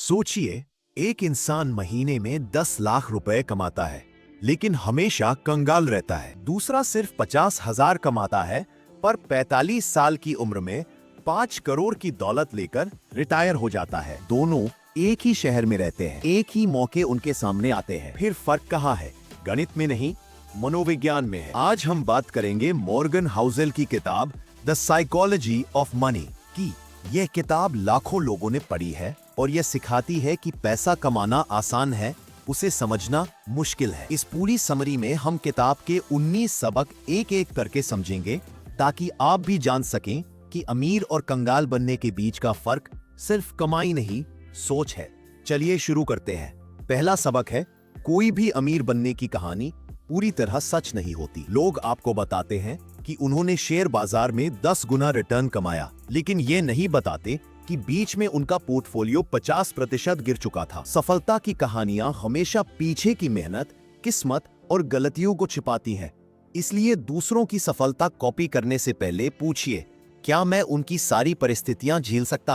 सोचिए, एक इंसान महीने में 10 लाख रुपए कमाता है लेकिन हमेशा कंगाल रहता है। दूसरा सिर्फ 50,000 कमाता है पर 45 साल की उम्र में 5 करोड़ की दौलत लेकर रिटायर हो जाता है। दोनों एक ही शहर में रहते हैं, एक ही मौके उनके सामने आते हैं। फिर फर्क कहाँ है? गणित में नहीं, मनोविज्ञान में है। आज हम बात करेंगे मॉर्गन हाउसेल की किताब द साइकोलॉजी ऑफ मनी की। यह किताब लाखों लोगों ने पढ़ी है और यह सिखाती है कि पैसा कमाना आसान है, उसे समझना मुश्किल है। इस पूरी समरी में हम किताब के 19 सबक एक एक करके समझेंगे ताकि आप भी जान सकें कि अमीर और कंगाल बनने के बीच का फर्क सिर्फ कमाई नहीं, सोच है। चलिए शुरू करते हैं। पहला सबक है, कोई भी अमीर बनने की कहानी पूरी तरह सच नहीं होती। लोग आपको बताते हैं कि उन्होंने शेयर बाजार में 10 गुना रिटर्न कमाया, लेकिन ये नहीं बताते कि बीच में उनका पोर्टफोलियो 50% गिर चुका था। सफलता की कहानियां हमेशा पीछे की मेहनत, किस्मत और गलतियों को छिपाती हैं। इसलिए दूसरों की सफलता कॉपी करने से पहले पूछिए, क्या मैं उनकी सारी परिस्थितियां झेल सकता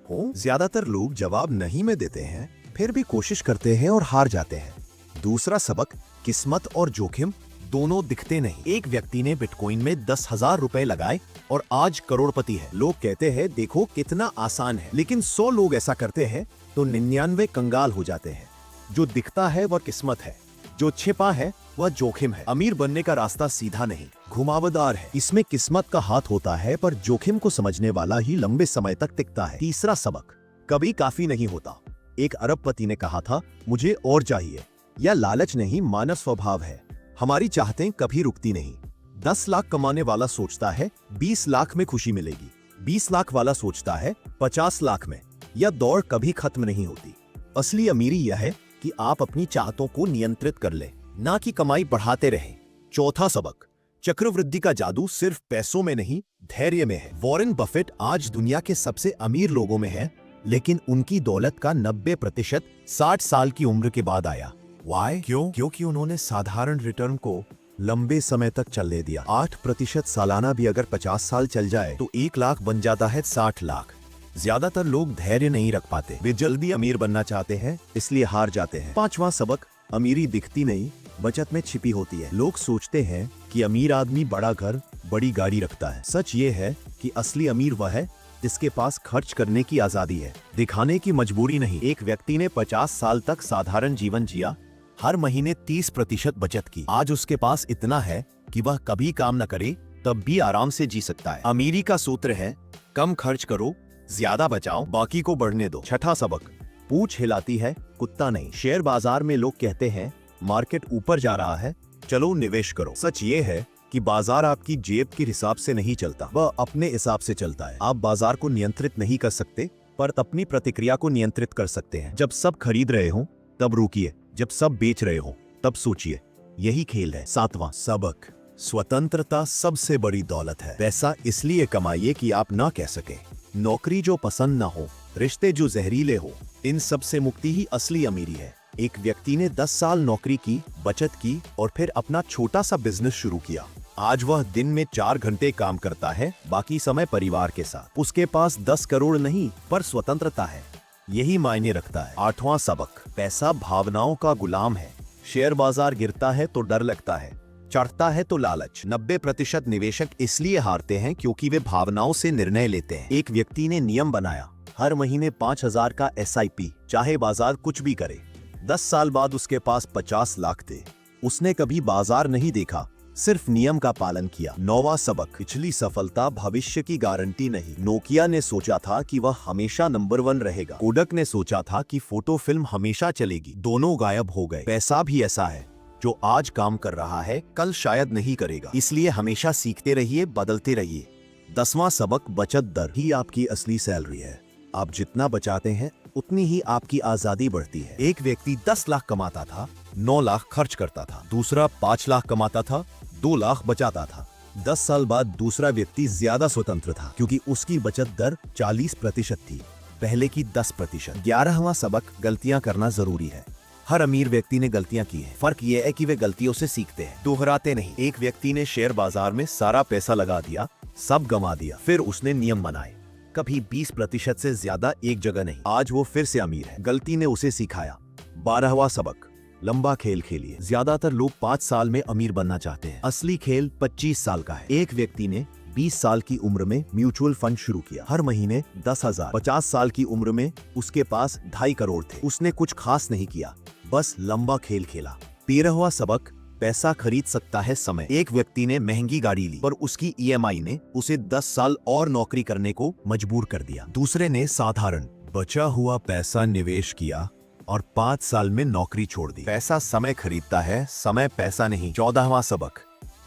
हूँ? ज्यादातर लोग जवाब नहीं में देते हैं, फिर भी कोशिश करते हैं और हार जाते हैं। दूसरा सबक, किस्मत और जोखिम दोनों दिखते नहीं। एक व्यक्ति ने बिटकॉइन में 10,000 रुपए लगाए और आज करोड़पति है। लोग कहते हैं देखो कितना आसान है, लेकिन 100 लोग ऐसा करते हैं तो 99 कंगाल हो जाते हैं। जो दिखता है वह किस्मत है, जो छिपा है वह जोखिम है। अमीर बनने का रास्ता सीधा नहीं, घुमावदार है। इसमें किस्मत का हाथ होता है पर जोखिम को समझने वाला ही लंबे समय तक टिकता है। तीसरा सबक, कभी काफी नहीं होता। एक अरबपति ने कहा था, मुझे और चाहिए। यह लालच नहीं, मानव स्वभाव है। हमारी चाहतें कभी रुकती नहीं। 10 लाख कमाने वाला सोचता है 20 लाख में खुशी मिलेगी, 20 लाख वाला सोचता है 50 लाख में। यह दौड़ कभी खत्म नहीं होती। असली अमीरी यह है कि आप अपनी चाहतों को नियंत्रित कर ले, ना कि कमाई बढ़ाते रहें। चौथा सबक, चक्रवृद्धि का जादू सिर्फ पैसों में नहीं, धैर्य में है। वॉरेन बफेट आज दुनिया के सबसे अमीर लोगों में है, लेकिन उनकी दौलत का 90% 60 साल की उम्र के बाद आया। Why? क्यों? क्योंकि उन्होंने साधारण रिटर्न को लंबे समय तक चलने दिया। 8% सालाना भी अगर 50 साल चल जाए तो 1 लाख बन जाता है 60 लाख। ज्यादातर लोग धैर्य नहीं रख पाते, वे जल्दी अमीर बनना चाहते हैं, इसलिए हार जाते हैं। पांचवा सबक, अमीरी दिखती नहीं, बचत में छिपी होती है। लोग सोचते हैं कि अमीर आदमी बड़ा घर, बड़ी गाड़ी रखता है। सच ये है कि असली अमीर वह है जिसके पास खर्च करने की आजादी है, दिखाने की मजबूरी नहीं। एक व्यक्ति ने 50 साल तक साधारण जीवन जिया, हर महीने 30% बचत की। आज उसके पास इतना है कि वह कभी काम न करे तब भी आराम से जी सकता है। अमीरी का सूत्र है, कम खर्च करो, ज्यादा बचाओ, बाकी को बढ़ने दो। छठा सबक, पूंछ हिलाती है, कुत्ता नहीं। शेयर बाजार में लोग कहते हैं मार्केट ऊपर जा रहा है, चलो निवेश करो। सच ये है कि बाजार आपकी जेब के हिसाब से नहीं चलता, वह अपने हिसाब से चलता है। आप बाजार को नियंत्रित नहीं कर सकते, पर अपनी प्रतिक्रिया को नियंत्रित कर सकते हैं। जब सब खरीद रहे हो तब रुकिए, जब सब बेच रहे हो तब सोचिए। यही खेल है। सातवां सबक, स्वतंत्रता सबसे बड़ी दौलत है। पैसा इसलिए कमाइए कि आप ना कह सके, नौकरी जो पसंद ना हो, रिश्ते जो जहरीले हो, इन सब से मुक्ति ही असली अमीरी है। एक व्यक्ति ने 10 साल नौकरी की, बचत की और फिर अपना छोटा सा बिजनेस शुरू किया। आज वह दिन में 4 घंटे काम करता है, बाकी समय परिवार के साथ। उसके पास 10 करोड़ नहीं, पर स्वतंत्रता है, यही मायने रखता है। आठवां सबक, पैसा भावनाओं का गुलाम है। शेयर बाजार गिरता है तो डर लगता है, चढ़ता है तो लालच। 90% निवेशक इसलिए हारते हैं क्योंकि वे भावनाओं से निर्णय लेते हैं। एक व्यक्ति ने नियम बनाया, हर महीने 5,000 का SIP, चाहे बाजार कुछ भी करे। 10 साल बाद उसके पास 50 लाख थे। उसने कभी बाजार नहीं देखा, सिर्फ नियम का पालन किया। 9वां सबक, पिछली सफलता भविष्य की गारंटी नहीं। नोकिया ने सोचा था कि वह हमेशा नंबर 1 रहेगा। कोडक ने सोचा था कि फोटो फिल्म हमेशा चलेगी। दोनों गायब हो गए। पैसा भी ऐसा है, जो आज काम कर रहा है कल शायद नहीं करेगा। इसलिए हमेशा सीखते रहिए, बदलते रहिए। 10वां सबक, बचत दर ही आपकी असली सैलरी है। आप जितना बचाते हैं उतनी ही आपकी आजादी बढ़ती है। एक व्यक्ति 10 लाख कमाता था, 9 लाख खर्च करता था। दूसरा 5 लाख कमाता था, 2 लाख बचाता था। 10 साल बाद दूसरा व्यक्ति ज्यादा स्वतंत्र था क्योंकि उसकी बचत दर 40% थी, पहले की 10%। 11वां सबक, गलतियां करना जरूरी है। हर अमीर व्यक्ति ने गलतियां की हैं। फर्क यह है कि वे गलतियों से सीखते हैं, दोहराते नहीं। एक व्यक्ति ने शेयर बाजार में सारा पैसा लगा दिया, सब गंवा दिया। फिर उसने नियम बनाए, कभी 20% से ज्यादा एक जगह नहीं। आज वो फिर से अमीर है। गलती ने उसे सिखाया। 12वां सबक, लंबा खेल खेलिए। ज्यादातर लोग 5 साल में अमीर बनना चाहते हैं। असली खेल 25 साल का है। एक व्यक्ति ने 20 साल की उम्र में म्यूचुअल फंड शुरू किया। हर महीने 10,000। 50 साल की उम्र में उसके पास 2.5 करोड़ थे। उसने कुछ खास नहीं किया, बस लंबा खेल खेला। 13वां सबक, पैसा खरीद सकता है समय। एक व्यक्ति ने महंगी गाड़ी ली, पर उसकी EMI ने उसे 10 साल और नौकरी करने को मजबूर कर दिया। दूसरे ने साधारण बचा हुआ पैसा निवेश किया और 5 साल में नौकरी छोड़ दी। पैसा समय खरीदता है, समय पैसा नहीं। 14वां सबक,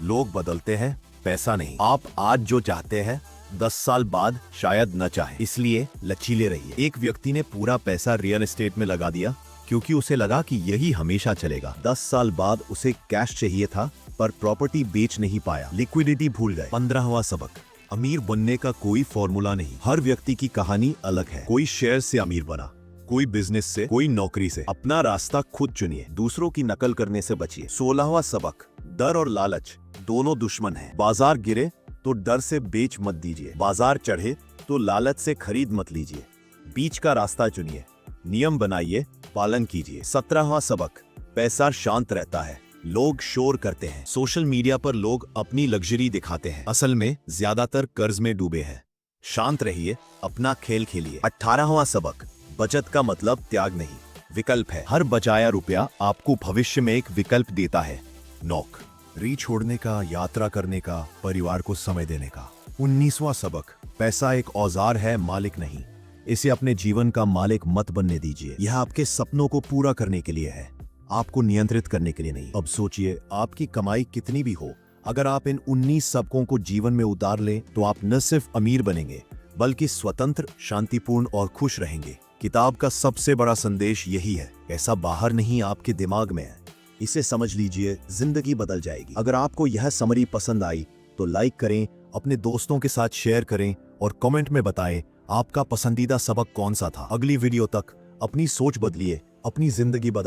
लोग बदलते हैं, पैसा नहीं। आप आज जो चाहते हैं 10 साल बाद शायद न चाहे, इसलिए लचीले रहिए। एक व्यक्ति ने पूरा पैसा रियल एस्टेट में लगा दिया क्योंकि उसे लगा कि यही हमेशा चलेगा। 10 साल बाद उसे कैश चाहिए था, पर प्रॉपर्टी बेच नहीं पाया, लिक्विडिटी भूल गए। 15वां सबक, अमीर बनने का कोई फॉर्मूला नहीं। हर व्यक्ति की कहानी अलग है। कोई शेयर से अमीर बना, कोई बिजनेस से, कोई नौकरी से। अपना रास्ता खुद चुनिए, दूसरों की नकल करने से बचिए। 16वां सबक, डर और लालच दोनों दुश्मन हैं। बाजार गिरे तो डर से बेच मत दीजिए, बाजार चढ़े तो लालच से खरीद मत लीजिए। बीच का रास्ता चुनिए, नियम बनाइए, पालन कीजिए। 17वां सबक, पैसा शांत रहता है, लोग शोर करते हैं। सोशल मीडिया पर लोग अपनी लग्जरी दिखाते हैं, असल में ज्यादातर कर्ज में डूबे हैं। शांत रहिए, अपना खेल खेलिए। 18वां सबक, बचत का मतलब त्याग नहीं, विकल्प है। हर बचाया रुपया आपको भविष्य में एक विकल्प देता है। नौकरी छोड़ने का, यात्रा करने का, परिवार को समय देने का। 19वां सबक, पैसा एक औजार है, मालिक नहीं। इसे अपने जीवन का मालिक मत बनने दीजिए। यह आपके सपनों को पूरा करने के लिए है, आपको नियंत्रित करने के लिए नहीं। अब सोचिए, आपकी कमाई कितनी भी हो, अगर आप इन 19 सबकों को जीवन में उतार लें तो आप न सिर्फ अमीर बनेंगे बल्कि स्वतंत्र, शांतिपूर्ण और खुश रहेंगे। किताब का सबसे बड़ा संदेश यही है, ऐसा बाहर नहीं, आपके दिमाग में है। इसे समझ लीजिए, जिंदगी बदल जाएगी। अगर आपको यह समरी पसंद आई तो लाइक करें, अपने दोस्तों के साथ शेयर करें और कमेंट में बताएं आपका पसंदीदा सबक कौन सा था। अगली वीडियो तक अपनी सोच बदलिए, अपनी जिंदगी बदल